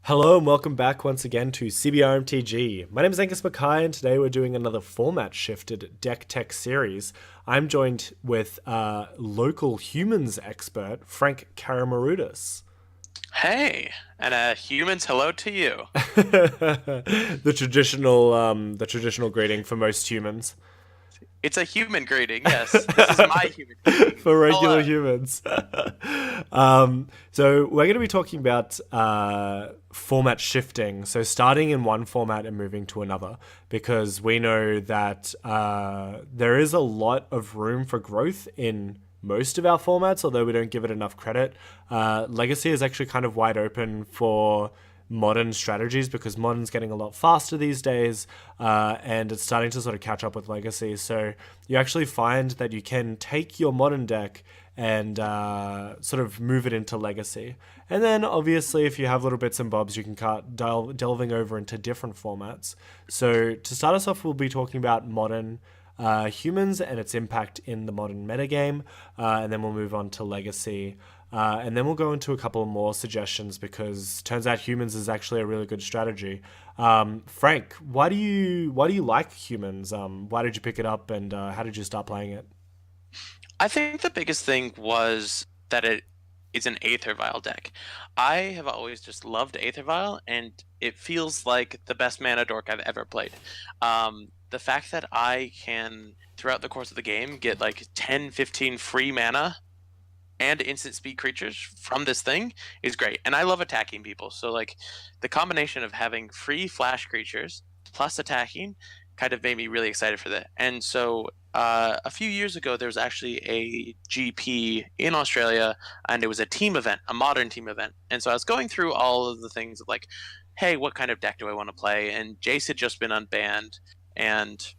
Hello and welcome back once again to CBR MTG. My name is Angus Mackay and today we're doing another format shifted deck tech series. I'm joined with local humans expert Frank Karamaroudis. Hey, and humans, hello to you. The traditional greeting for most humans. It's a human greeting, yes. This is my human greeting. For regular Hello. humans. So we're going to be talking about format shifting. So starting in one format and moving to another, because we know that there is a lot of room for growth in most of our formats, although we don't give it enough credit. Legacy is actually kind of wide open for modern strategies because modern's getting a lot faster these days, and it's starting to sort of catch up with legacy. So you actually find that you can take your modern deck and sort of move it into legacy. And then obviously if you have little bits and bobs, you can start delving over into different formats. So to start us off, we'll be talking about modern humans and its impact in the modern metagame, and then we'll move on to legacy. And then we'll go into a couple more suggestions because turns out humans is actually a really good strategy. Frank, why do you like humans? Why did you pick it up, and how did you start playing it? I think the biggest thing was that it is an Aether Vial deck. I have always just loved Aether Vial, and it feels like the best mana dork I've ever played. The fact that I can, throughout the course of the game, get like 10, 15 free mana and instant speed creatures from this thing is great. And I love attacking people. So like the combination of having free flash creatures plus attacking kind of made me really excited for that. And so a few years ago, there was actually a GP in Australia, and it was a team event, a modern team event. And so I was going through all of the things of like, hey, what kind of deck do I want to play? And Jace had just been unbanned, and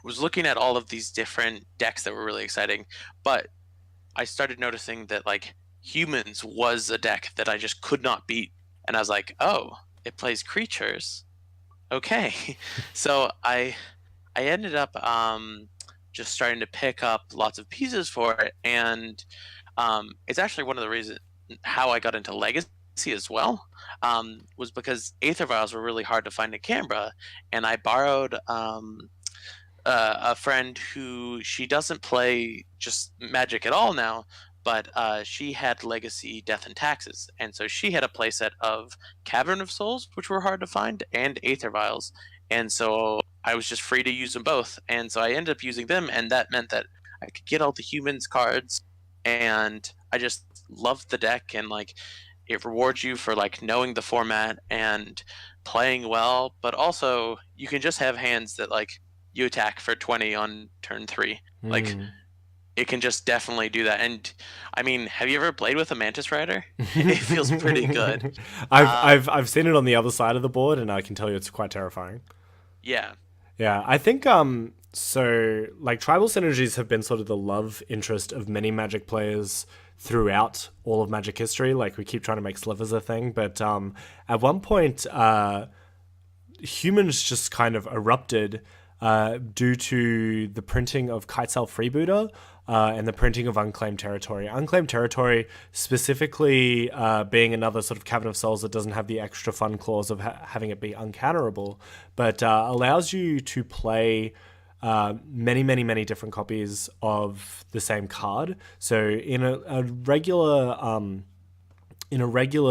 was looking at all of these different decks that were really exciting. But I started noticing that like humans was a deck that I just could not beat, and I was like, oh, it plays creatures. Okay, so I ended up just starting to pick up lots of pieces for it, and it's actually one of the reasons how I got into Legacy as well. Was because Aether Vials were really hard to find in Canberra, and I borrowed a friend who she doesn't play just Magic at all now, but she had Legacy Death and Taxes, and so she had a playset of Cavern of Souls, which were hard to find, and Aether Vials, and so I was just free to use them both, and so I ended up using them, and that meant that I could get all the humans cards, and I just loved the deck, and like it rewards you for like knowing the format and playing well, but also you can just have hands that like you attack for 20 on turn 3. Like Hmm. it can just definitely do that. And I mean, have you ever played with a Mantis Rider? It feels pretty good. I've Um, I've I've seen it on the other side of the board, and I can tell you it's quite terrifying. yeah. Yeah, I think so like tribal synergies have been sort of the love interest of many Magic players throughout all of Magic history. Like we keep trying to make slivers a thing, but at one point humans just kind of erupted due to the printing of Kitesail Freebooter and the printing of Unclaimed Territory. Unclaimed Territory, specifically being another sort of Cavern of Souls that doesn't have the extra fun clause of having it be uncounterable, but allows you to play many, many, many different copies of the same card. So in a regular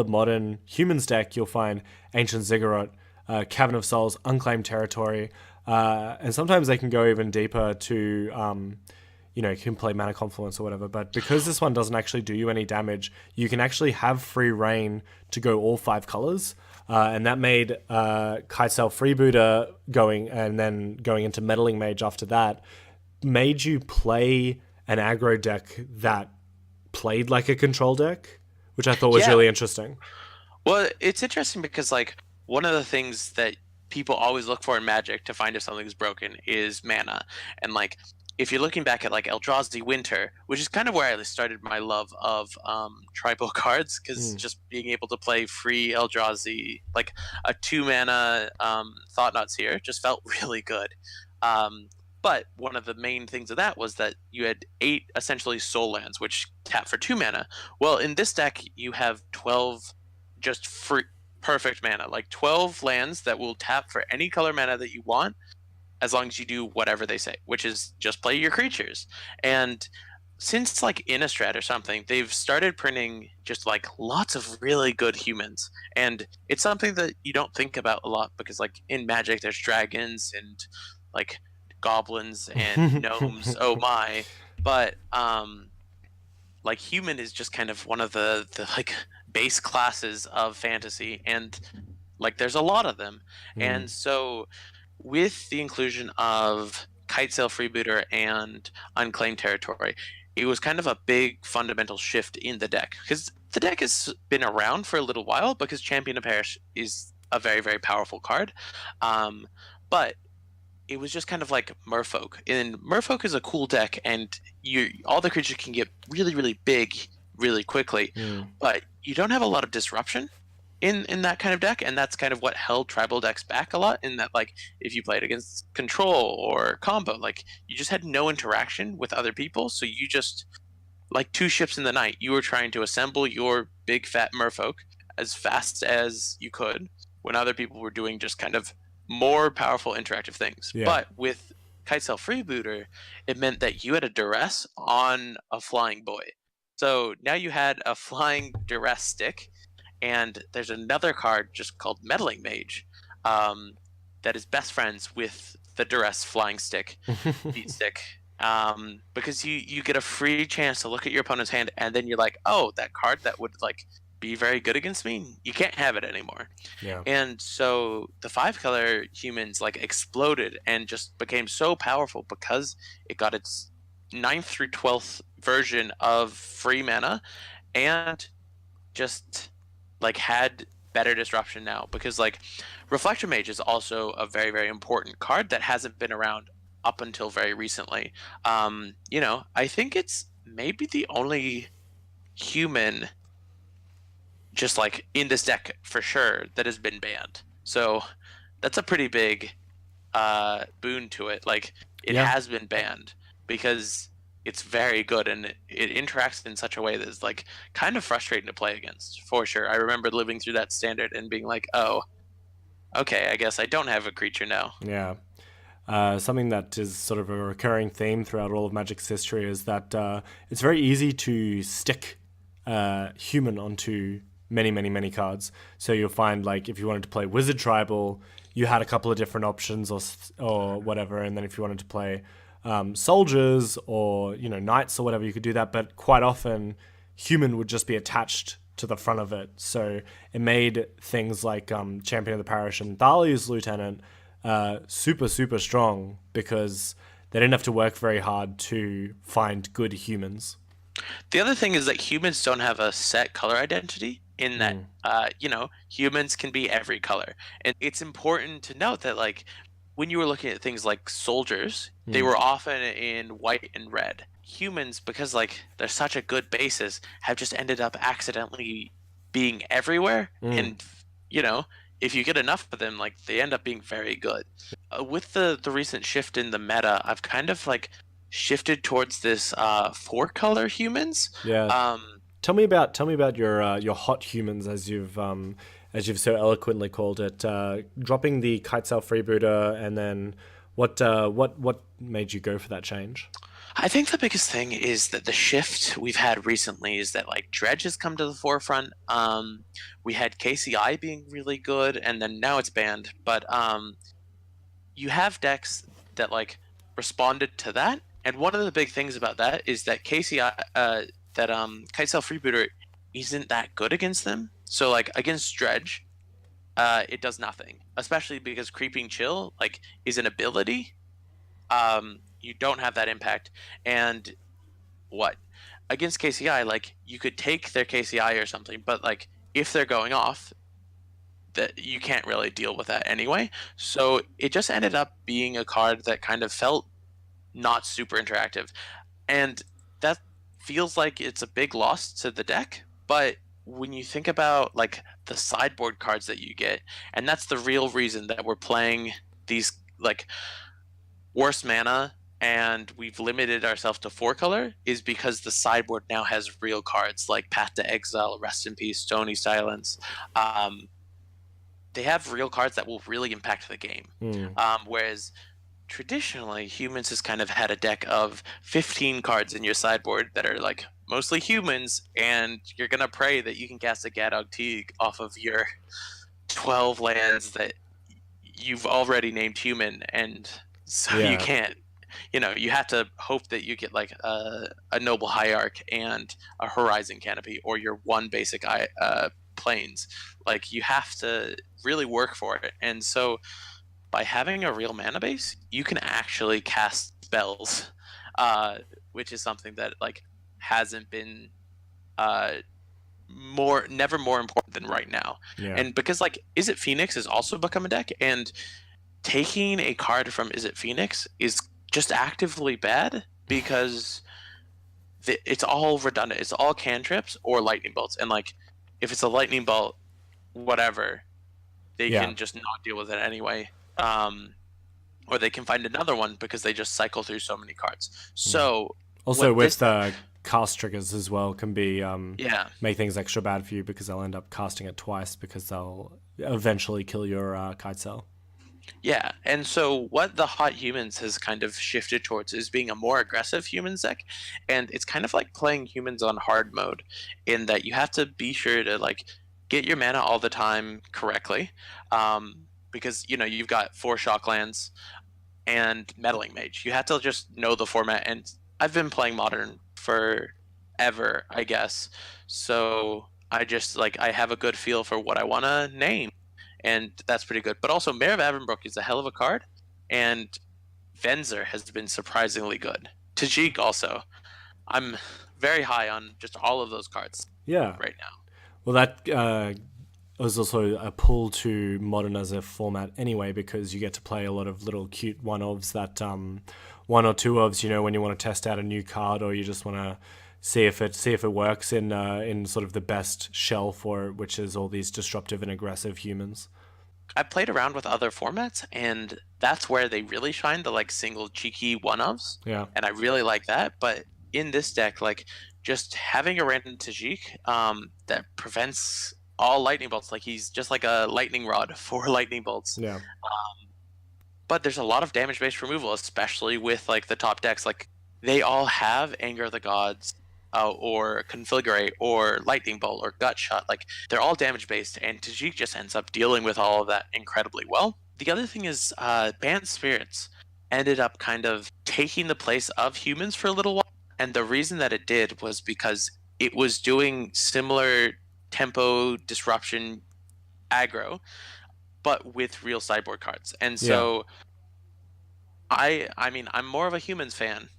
modern humans deck, you'll find Ancient Ziggurat, Cavern of Souls, Unclaimed Territory, and sometimes they can go even deeper to, you can play Mana Confluence or whatever. But because this one doesn't actually do you any damage, you can actually have free reign to go all 5 colors. And that made Kitesail Freebooter going and then going into Meddling Mage after that, made you play an aggro deck that played like a control deck, which I thought was Yeah. really interesting. Well, it's interesting because like one of the things that people always look for in Magic to find if something's broken is mana. And like if you're looking back at like Eldrazi Winter, which is kind of where I started my love of tribal cards, because Mm. just being able to play free Eldrazi, like a 2 mana Thought Knots here, just felt really good. Um, but one of the main things of that was that you had 8 essentially soul lands, which tap for 2 mana. Well, in this deck, you have 12 just free. perfect mana, like 12 lands that will tap for any color mana that you want, as long as you do whatever they say, which is just play your creatures. And since like Innistrad or something, they've started printing just like lots of really good humans. And it's something that you don't think about a lot because like in Magic there's dragons and like goblins and gnomes, oh my. But like human is just kind of one of the like base classes of fantasy, and like there's a lot of them. And so with the inclusion of Kitesail Freebooter and Unclaimed Territory, it was kind of a big fundamental shift in the deck, because the deck has been around for a little while because Champion of Perish is a very, very powerful card. But it was just kind of like Merfolk. And Merfolk is a cool deck, and all the creatures can get really, really big really quickly, but you don't have a lot of disruption in that kind of deck, and that's kind of what held tribal decks back a lot, in that like if you played against control or combo, like you just had no interaction with other people, so you just like two ships in the night, you were trying to assemble your big fat merfolk as fast as you could when other people were doing just kind of more powerful interactive things. Yeah. But with Kitesail Freebooter, it meant that you had a duress on a flying boy. So now you had a flying duress stick, and there's another card just called Meddling Mage that is best friends with the duress flying stick, beat stick. Because you get a free chance to look at your opponent's hand, and then you're like, oh, that card that would like be very good against me, you can't have it anymore. Yeah. And so the 5-color humans like exploded and just became so powerful because it got its 9th through 12th version of free mana, and just like had better disruption now, because like Reflector Mage is also a very, very important card that hasn't been around up until very recently. I think it's maybe the only human just like in this deck for sure that has been banned. So that's a pretty big boon to it. Like it has been banned because it's very good, and it interacts in such a way that is like kind of frustrating to play against, for sure. I remember living through that standard and being like, oh, okay, I guess I don't have a creature now. Yeah. Something that is sort of a recurring theme throughout all of Magic's history is that it's very easy to stick human onto many, many, many cards. So you'll find like if you wanted to play Wizard Tribal, you had a couple of different options or whatever, and then if you wanted to play soldiers or knights or whatever, you could do that. But quite often, human would just be attached to the front of it. So it made things like Champion of the Parish and Thalia's Lieutenant super, super strong because they didn't have to work very hard to find good humans. The other thing is that humans don't have a set color identity, in that humans can be every color, and it's important to note that like when you were looking at things like soldiers, they were often in white and red. Humans, because like they're such a good basis, have just ended up accidentally being everywhere, and if you get enough of them, like they end up being very good. With the recent shift in the meta, I've kind of like shifted towards this 4-color humans. Yeah. Tell me about your hot humans, as you've so eloquently called it. Dropping the Kitesail Freebooter, and then what made you go for that change? I think the biggest thing is that the shift we've had recently is that like Dredge has come to the forefront. We had KCI being really good, and then now it's banned. But you have decks that like responded to that, and one of the big things about that is that KCI Kitesail Freebooter isn't that good against them. So like against Dredge, it does nothing, especially because Creeping Chill like is an ability. You don't have that impact. And what against KCI, like you could take their KCI or something, but like if they're going off, that you can't really deal with that anyway. So it just ended up being a card that kind of felt not super interactive, and that feels like it's a big loss to the deck. But when you think about like the sideboard cards that you get, and that's the real reason that we're playing these like worse mana and we've limited ourselves to 4-color, is because the sideboard now has real cards like Path to Exile, Rest in Peace, Stony Silence, they have real cards that will really impact the game. Mm. Whereas traditionally, humans has kind of had a deck of 15 cards in your sideboard that are like mostly humans, and you're gonna pray that you can cast a Gadog Teeg off of your 12 lands that you've already named human, and so you Yeah. can't. You have to hope that you get like a Noble Hierarch and a Horizon Canopy, or your one basic planes. Like you have to really work for it, and so by having a real mana base, you can actually cast spells, which is something that like hasn't been uh, never more important than right now. Yeah. And because like Is It Phoenix has also become a deck, and taking a card from Is It Phoenix is just actively bad because it's all redundant. It's all cantrips or lightning bolts, and like if it's a lightning bolt, whatever, they Yeah. can just not deal with it anyway. Or they can find another one because they just cycle through so many cards. So Also, what this with cast triggers as well can be yeah make things extra bad for you because they'll end up casting it twice because they'll eventually kill your kite cell. yeah, and so what the Hot Humans has kind of shifted towards is being a more aggressive humans deck, and it's kind of like playing humans on hard mode, in that you have to be sure to like get your mana all the time correctly, because you've got 4 shock lands and Meddling Mage. You have to just know the format, and I've been playing Modern forever, I guess. So I just like I have a good feel for what I want to name, and that's pretty good. But also, Mayor of Avonbrook is a hell of a card, and Venzer has been surprisingly good. Tajik also. I'm very high on just all of those cards Yeah. right now. Well, that was also a pull to Modern as a format anyway, because you get to play a lot of little cute one-ofs that one or two ofs, when you want to test out a new card, or you just want to see if it works in sort of the best shell for it, which is all these disruptive and aggressive humans. I played around with other formats, and that's where they really shine, the like single cheeky one-ofs. Yeah. And I really like that. But in this deck, like just having a random Tajik that prevents all lightning bolts, like he's just like a lightning rod for lightning bolts. Yeah. But there's a lot of damage-based removal, especially with like the top decks. Like they all have Anger of the Gods, or Configurate, or Lightning Bolt, or Gut Shot. Like they're all damage-based, and Tajik just ends up dealing with all of that incredibly well. The other thing is, Banned Spirits ended up kind of taking the place of humans for a little while, and the reason that it did was because it was doing similar tempo disruption aggro, but with real sideboard cards. And so I mean, I'm more of a humans fan,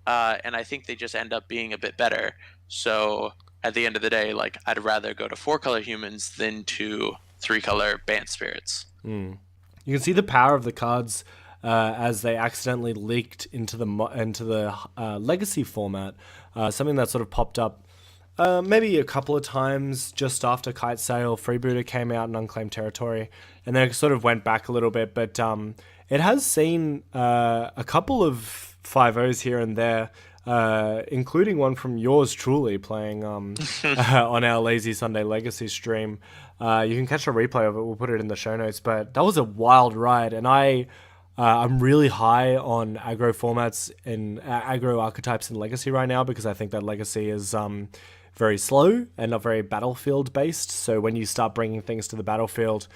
and I think they just end up being a bit better. So at the end of the day, like I'd rather go to 4-color humans than to 3-color Banned Spirits. You can see the power of the cards as they accidentally leaked into the legacy format. Something that sort of popped up maybe a couple of times just after Kite Sail. Freebooter came out in Unclaimed Territory, and then it sort of went back a little bit. But it has seen a couple of 5-0s here and there, including one from yours truly playing on our Lazy Sunday Legacy stream. You can catch a replay of it. We'll put it in the show notes. But that was a wild ride, and I'm really high on aggro formats and aggro archetypes in Legacy right now, because I think that Legacy is very slow and not very battlefield based. So when you start bringing things to the battlefield,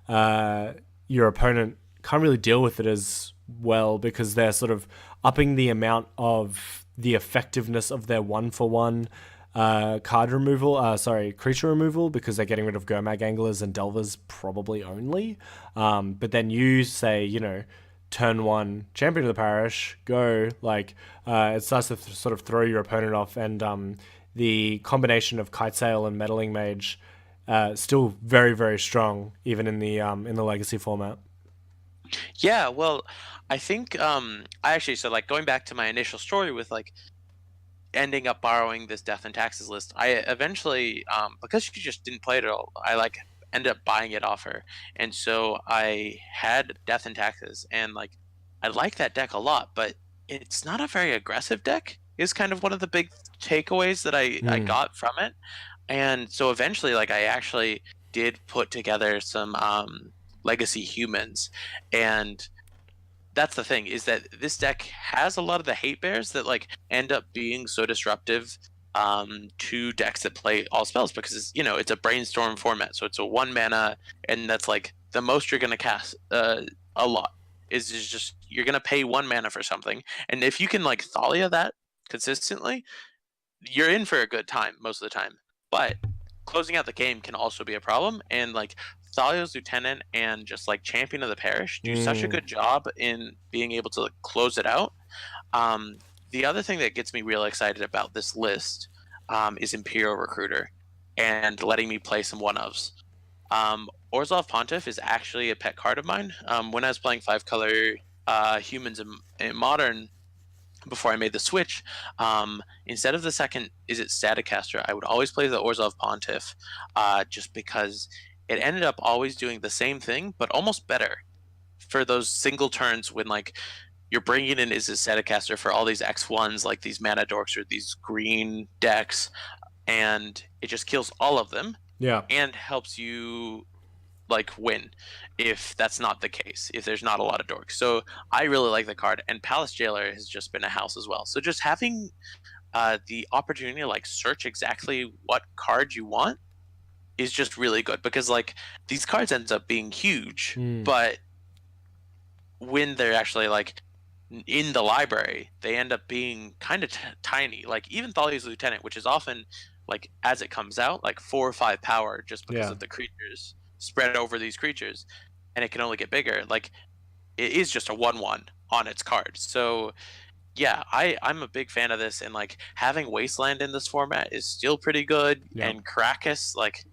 your opponent can't really deal with it as well, because they're sort of upping the amount of the effectiveness of their 1-for-1 creature removal, because they're getting rid of Gurmag Anglers and Delvers probably only. But then you say, turn 1, Champion of the Parish, go. Like, it starts to sort of throw your opponent off, and the combination of Kite Sail and Meddling Mage still very, very strong, even in the Legacy format. Yeah, well, I think so like going back to my initial story with like ending up borrowing this Death and Taxes list, I eventually because she just didn't play it at all, I like ended up buying it off her, and so I had Death and Taxes, and like I like that deck a lot, but it's not a very aggressive deck is kind of one of the big takeaways that I got from it. And so eventually, like I actually did put together some legacy humans, and that's the thing, is that this deck has a lot of the hate bears that like end up being so disruptive to decks that play all spells, because it's a brainstorm format, so it's a 1 mana, and that's like the most you're gonna cast a lot is just you're gonna pay 1 mana for something, and if you can like Thalia that consistently, you're in for a good time most of the time. But closing out the game can also be a problem, and like Thalia's Lieutenant and just like Champion of the Parish do such a good job in being able to like, close it out. The other thing that gets me real excited about this list is Imperial Recruiter and letting me play some one-ofs. Orzhov Pontiff is actually a pet card of mine. When I was playing 5-color humans in Modern, before I made the switch, instead of the second Staticaster, I would always play the Orzhov Pontiff, just because it ended up always doing the same thing, but almost better for those single turns when like you're bringing in Staticaster for all these X1s, like these mana dorks or these green decks, and it just kills all of them. Yeah. And helps you like win if that's not the case, if there's not a lot of dorks. So I really like the card, and Palace Jailer has just been a house as well. So just having the opportunity to like search exactly what card you want is just really good, because like these cards ends up being huge, but when they're actually like in the library, they end up being kind of tiny. Like even Thalia's Lieutenant, which is often like as it comes out like 4 or 5 power, just because of the creatures spread over these creatures, and it can only get bigger. Like it is just a 1/1 on its card. So yeah, I'm a big fan of this, and like having Wasteland in this format is still pretty good. And Karakas, like,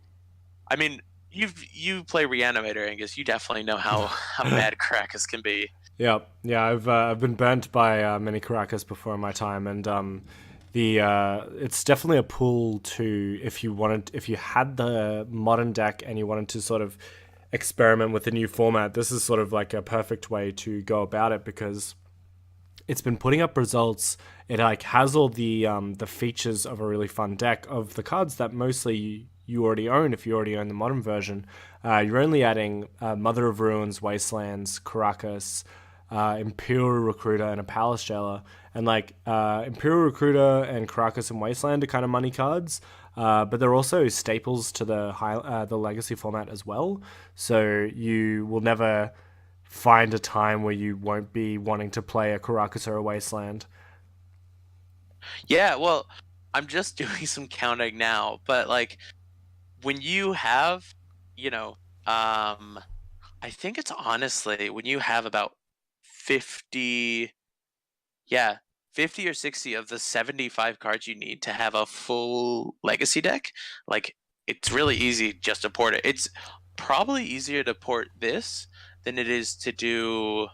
I mean, you play Reanimator, Angus. You definitely know how bad Karakas can be. Yeah, I've been burnt by many Karakas before in my time, and it's definitely a pull to if you had the Modern deck and you wanted to sort of experiment with a new format. This is sort of like a perfect way to go about it, because it's been putting up results. It like has all the features of a really fun deck of the cards that mostly you already own. If you already own the Modern version, you're only adding Mother of Ruins, Wastelands, Karakas, Imperial Recruiter, and a Palace Jailer. And like Imperial Recruiter and Karakas and Wasteland are kind of money cards, but they're also staples to the Legacy format as well. So you will never find a time where you won't be wanting to play a Karakas or a Wasteland. Yeah, well, I'm just doing some counting now, but like when you have, I think it's honestly when you have about 50 or 60 of the 75 cards you need to have a full Legacy deck, like it's really easy just to port it. It's probably easier to port this than it is to do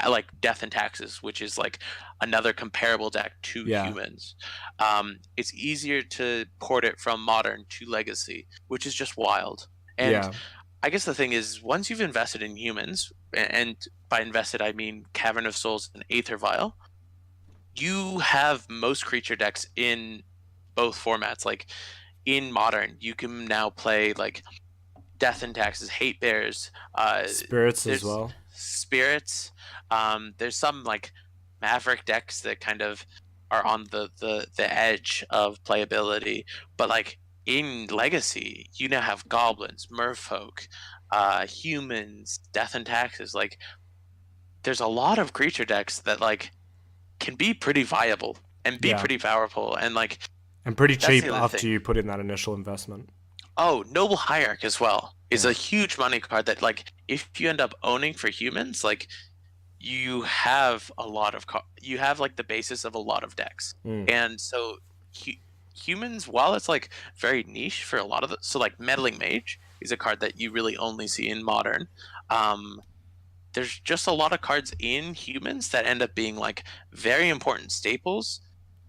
like Death and Taxes, which is like another comparable deck to humans. It's easier to port it from Modern to Legacy, which is just wild. And I guess the thing is, once you've invested in humans, and by invested I mean Cavern of Souls and Aether Vial, you have most creature decks in both formats. Like in Modern, you can now play like Death and Taxes, Hate Bears, Spirits as well. Spirits. There's some like Maverick decks that kind of are on the edge of playability, but like in Legacy, you now have goblins, merfolk, humans, Death and Taxes. Like there's a lot of creature decks that like can be pretty viable and be pretty powerful, and like and pretty cheap after you put in that initial investment. Oh, Noble Hierarch as well is a huge money card that like if you end up owning for humans, like you have a lot of you have like the basis of a lot of decks. And so humans, while it's like very niche for a lot of so like Meddling Mage is a card that you really only see in Modern. There's just a lot of cards in humans that end up being like very important staples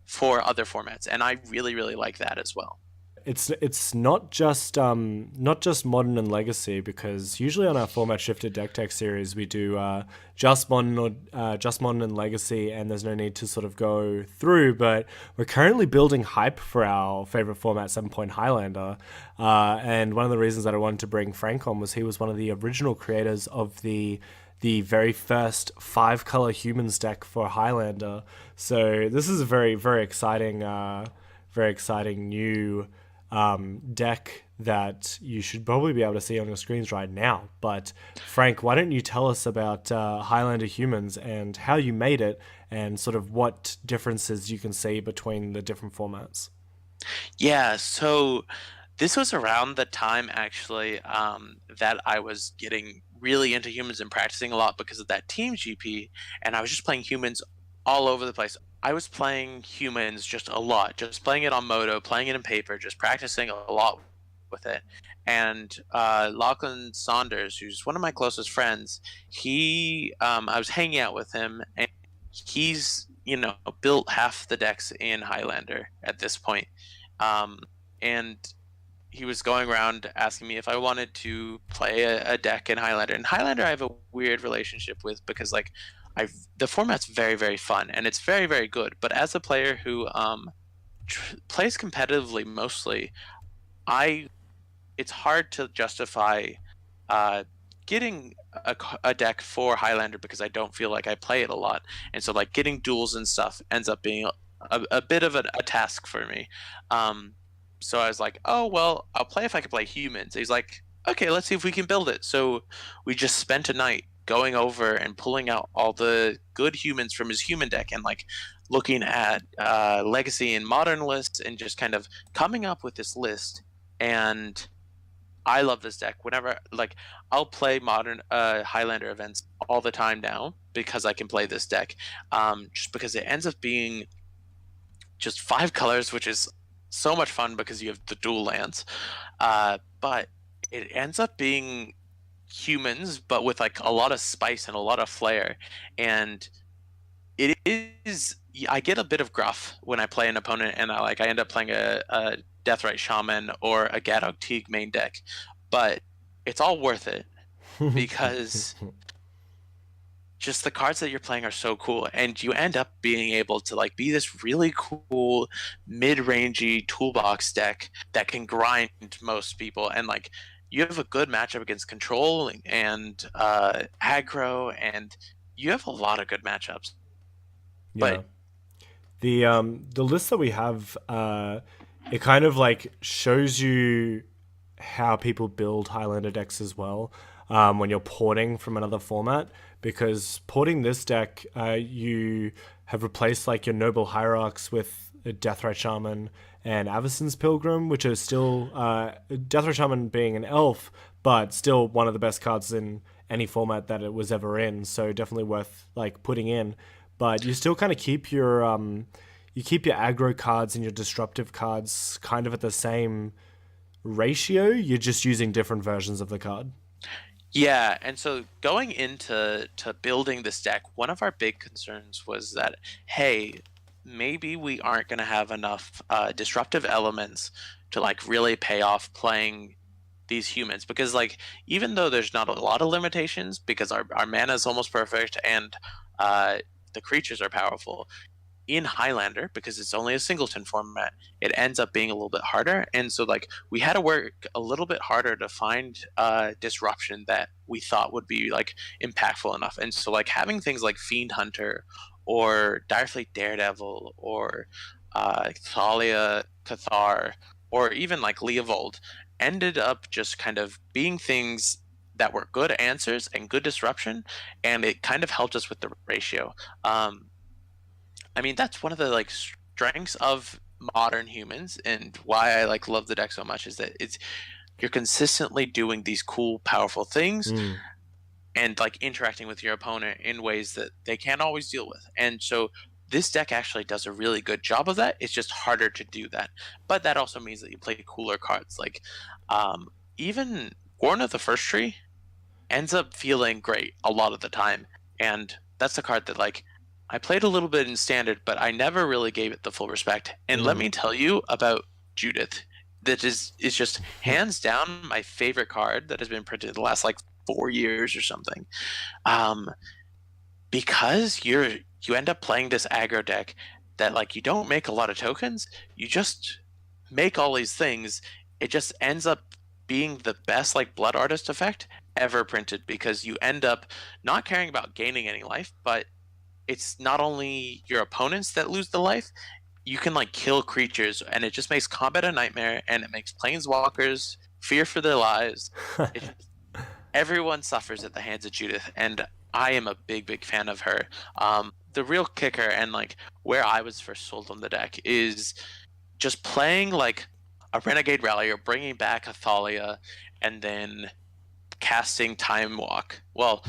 for other formats, and I really like that as well. it's not just modern and legacy, because usually on our format shifted deck tech series we do just modern and legacy, and there's no need to sort of go through. But we're currently building hype for our favorite format, 7 Point Highlander, and one of the reasons that I wanted to bring Frank on was he was one of the original creators of the very first 5 color humans deck for Highlander. So this is a very exciting new deck that you should probably be able to see on your screens right now. But Frank, why don't you tell us about Highlander Humans and how you made it, and sort of what differences you can see between the different formats? Yeah, so this was around the time actually that I was getting really into humans and practicing a lot because of that team GP, and I was just playing humans all over the place. I was playing humans just a lot, just playing it on Moto, playing it in paper, just practicing a lot with it. And Lachlan Saunders, who's one of my closest friends, I was hanging out with him, and he's built half the decks in Highlander at this point. And he was going around asking me if I wanted to play a deck in Highlander. And Highlander, I have a weird relationship with because the format's very very fun and it's very very good. But as a player who plays competitively mostly, I it's hard to justify getting a deck for Highlander because I don't feel like I play it a lot, and so like getting duels and stuff ends up being a bit of a task for me. So I was like, oh well, I'll play if I can play humans. He's like, okay, let's see if we can build it. So we just spent a night going over and pulling out all the good humans from his human deck and like looking at legacy and modern lists and just kind of coming up with this list. And I love this deck. Whenever I'll play modern Highlander events all the time now because I can play this deck. Just because it ends up being just 5 colors, which is so much fun because you have the dual lands. But it ends up being humans, but with like a lot of spice and a lot of flair. And it is I get a bit of gruff when I play an opponent and I end up playing a Deathrite Shaman or a Gadok Teague main deck, but it's all worth it because just the cards that you're playing are so cool, and you end up being able to like be this really cool mid-rangey toolbox deck that can grind most people, and like you have a good matchup against control and aggro, and you have a lot of good matchups. Yeah. But The list that we have, it kind of like shows you how people build Highlander decks as well, when you're porting from another format. Because porting this deck, you have replaced like your Noble Hierarchs with a Deathrite Shaman and Avacyn's Pilgrim, which are still Deathrite Shaman being an elf, but still one of the best cards in any format that it was ever in. So definitely worth like putting in. But you still kind of keep your aggro cards and your disruptive cards kind of at the same ratio. You're just using different versions of the card. yeah, and so going into building this deck, one of our big concerns was that, hey, maybe we aren't going to have enough disruptive elements to like really pay off playing these humans, because like even though there's not a lot of limitations because our mana is almost perfect and uh, the creatures are powerful, in Highlander, because it's only a singleton format, it ends up being a little bit harder. And so like we had to work a little bit harder to find disruption that we thought would be like impactful enough. And so like having things like Fiend Hunter or Direfleet Daredevil or Thalia Cathar or even like Leovold ended up just kind of being things that were good answers and good disruption, and it kind of helped us with the ratio. I mean, that's one of the like strengths of modern humans, and why I like love the deck so much is that you're consistently doing these cool, powerful things Mm. and like interacting with your opponent in ways that they can't always deal with. And so this deck actually does a really good job of that. It's just harder to do that. But that also means that you play cooler cards. Like even Worn of the First Tree ends up feeling great a lot of the time. And that's a card that like I played a little bit in standard, but I never really gave it the full respect. And let Mm. me tell you about Judith. that is just hands down my favorite card that has been printed the last like 4 years or something. Um, because you end up playing this aggro deck that like you don't make a lot of tokens, you just make all these things. It just ends up being the best like blood artist effect ever printed because you end up not caring about gaining any life, but it's not only your opponents that lose the life, you can like kill creatures, and it just makes combat a nightmare, and it makes planeswalkers fear for their lives. It just, everyone suffers at the hands of Judith, and I am a big fan of her. The real kicker and like where I was first sold on the deck is just playing like a Renegade Rally or bringing back a Thalia, and then casting Time Walk. Well,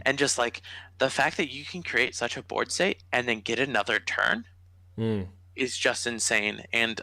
and just like the fact that you can create such a board state and then get another turn is just insane. And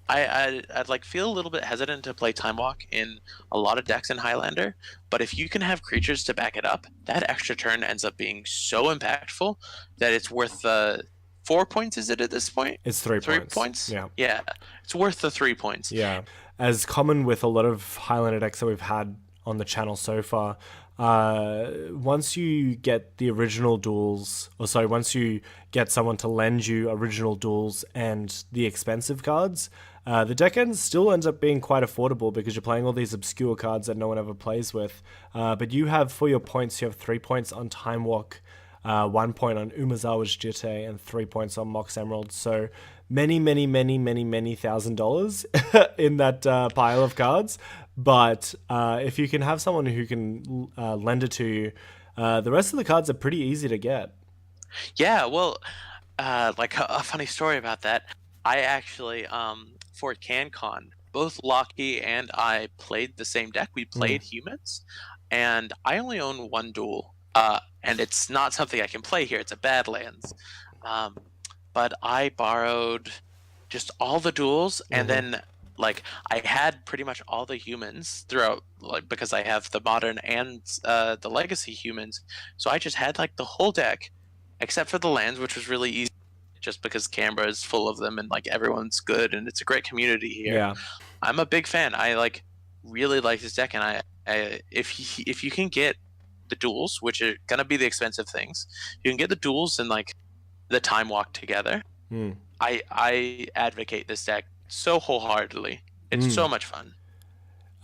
I'd like feel a little bit hesitant to play Time Walk in a lot of decks in Highlander, but if you can have creatures to back it up, that extra turn ends up being so impactful that it's worth the 4 points. Is it at this point? It's 3 3 points. points. Yeah. Yeah, it's worth the 3 points. Yeah. As common with a lot of Highlander decks that we've had on the channel so far, once you get the original duels, or sorry, once you get someone to lend you original duels and the expensive cards, the deck still ends up being quite affordable because you're playing all these obscure cards that no one ever plays with. But you have, for your points, you have 3 points on Time Walk, 1 point on Umazawa's Jitte, and 3 points on Mox Emerald. So many $1,000 in that pile of cards. But if you can have someone who can lend it to you, the rest of the cards are pretty easy to get. Yeah, well, like a funny story about that. I actually, for CanCon, both Lockie and I played the same deck. We played humans, and I only own one duel. And it's not something I can play here. It's a Badlands. But I borrowed just all the duels, and then like I had pretty much all the humans throughout, like because I have the modern and the legacy humans. So I just had like the whole deck, except for the lands, which was really easy, just because Canberra is full of them and like everyone's good and it's a great community here. Yeah. I'm a big fan. I like really like this deck, and if you can get the duels, which are gonna be the expensive things, you can get the duels and like the Time Walk together. I advocate this deck so wholeheartedly. It's so much fun.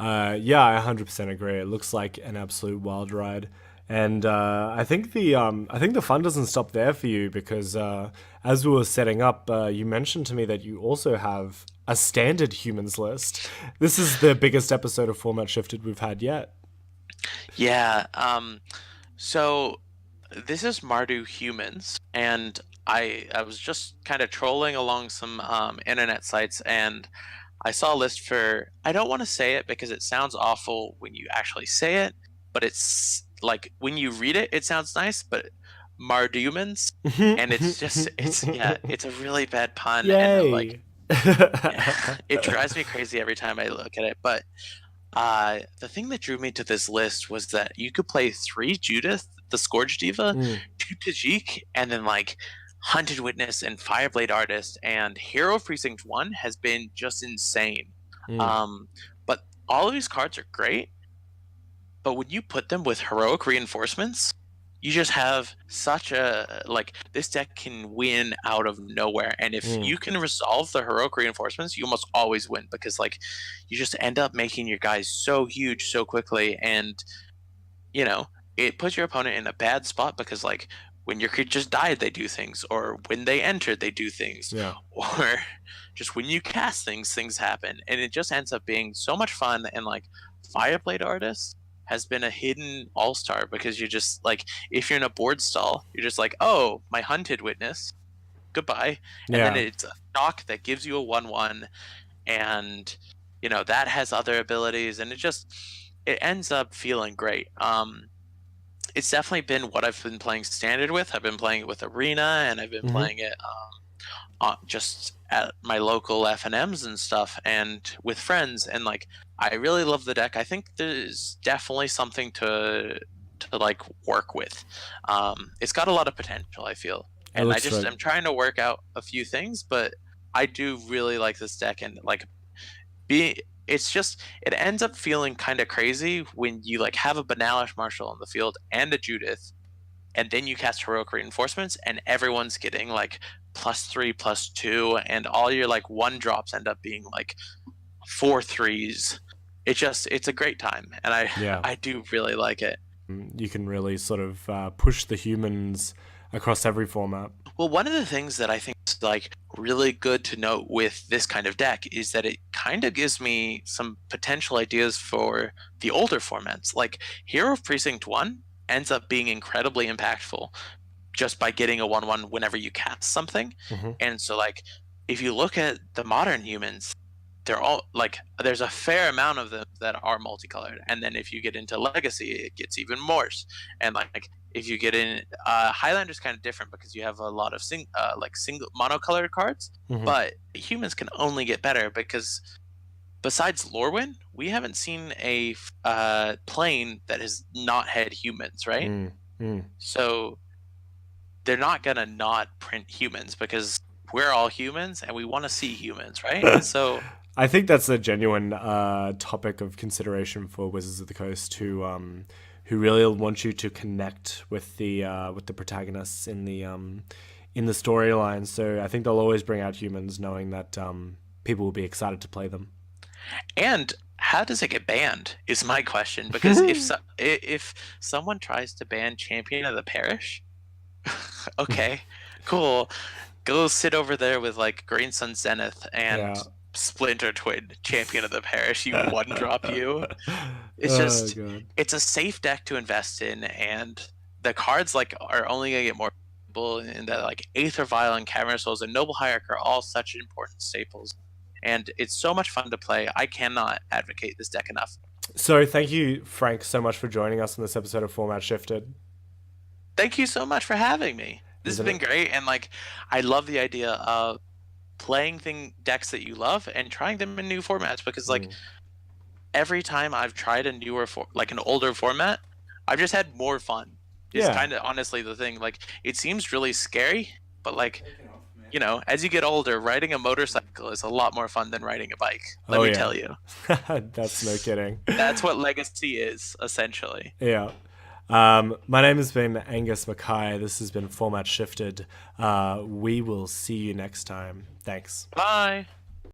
Yeah, I 100% agree. It looks like an absolute wild ride, and I think the fun doesn't stop there for you because as we were setting up, you mentioned to me that you also have a standard humans list. This is the biggest episode of Format Shifted we've had yet. Yeah. So this is Mardu humans, and I was just kind of trolling along some internet sites, and I saw a list for, I don't want to say it because it sounds awful when you actually say it, but it's like when you read it, it sounds nice, but Mardumans, and it's a really bad pun. Yay. And like, yeah, it drives me crazy every time I look at it. But the thing that drew me to this list was that you could play 3 Judith, the Scourge Diva, 2 Tajik, and then like Hunted Witness and Fireblade Artist, and Hero Precinct 1 has been just insane. But all of these cards are great, but when you put them with heroic reinforcements, you just have such a, like, this deck can win out of nowhere. And if you can resolve the heroic reinforcements, you almost always win, because like you just end up making your guys so huge so quickly, and you know, it puts your opponent in a bad spot because like when your creatures died, they do things, or when they entered, they do things, or just when you cast things, things happen, and it just ends up being so much fun. And like Fireblade Artist has been a hidden all-star because you're just like, if you're in a board stall, you're just like, oh, my Hunted Witness, goodbye, and then it's a knock that gives you a 1/1, and you know that has other abilities, and it ends up feeling great. It's definitely been what I've been playing standard with. I've been playing it with Arena, and I've been playing it just at my local FNMs and stuff, and with friends, and like I really love the deck. I think there's definitely something to like work with. It's got a lot of potential, I feel, and I'm trying to work out a few things, but I do really like this deck, and like be it's just it ends up feeling kind of crazy when you like have a Banalish Marshal on the field and a Judith, and then you cast Heroic Reinforcements, and everyone's getting like +3, +2, and all your like 1-drops end up being like 4/3s. It's a great time, and Yeah. I do really like it. You can really sort of push the humans across every format. Well, one of the things that I think is like really good to note with this kind of deck is that it kind of gives me some potential ideas for the older formats. Like Hero of Precinct 1 ends up being incredibly impactful just by getting a 1/1 whenever you cast something. Hmm. And so like if you look at the modern humans, they're all like there's a fair amount of them that are multicolored, and then if you get into legacy it gets even worse. And like if you get in Highlander's kind of different because you have a lot of single monocolored cards, Hmm. but humans can only get better because besides Lorwyn we haven't seen a plane that has not had humans, right? Mm. Mm. So they're not gonna not print humans because we're all humans and we want to see humans, right? So I think that's a genuine topic of consideration for Wizards of the Coast, who really want you to connect with the protagonists in the storyline. So I think they'll always bring out humans, knowing that people will be excited to play them. and how does it get banned is my question, because if someone tries to ban Champion of the Parish, okay, cool, go sit over there with like Green Sun Zenith and Yeah. Splinter Twin Champion of the Parish, you 1-drop you. It's Oh just god. it's a safe deck to invest in, and the cards like are only gonna get more valuable in that like Aether Vial and Cavern of Souls and Noble Hierarch are all such important staples. And it's so much fun to play. I cannot advocate this deck enough. So thank you, Frank, so much for joining us on this episode of Format Shifted. Thank you so much for having me. This has Isn't been it? great, and like I love the idea of playing decks that you love and trying them in new formats, because like Mm. every time I've tried a like an older format, I've just had more fun. Is Yeah. kind of honestly the thing. Like it seems really scary, but like as you get older, riding a motorcycle is a lot more fun than riding a bike. Let Oh me yeah. tell you. That's no kidding. That's what Legacy is essentially. Yeah. My name has been Angus Mackay. This has been Format Shifted. We will see you next time. Thanks. Bye.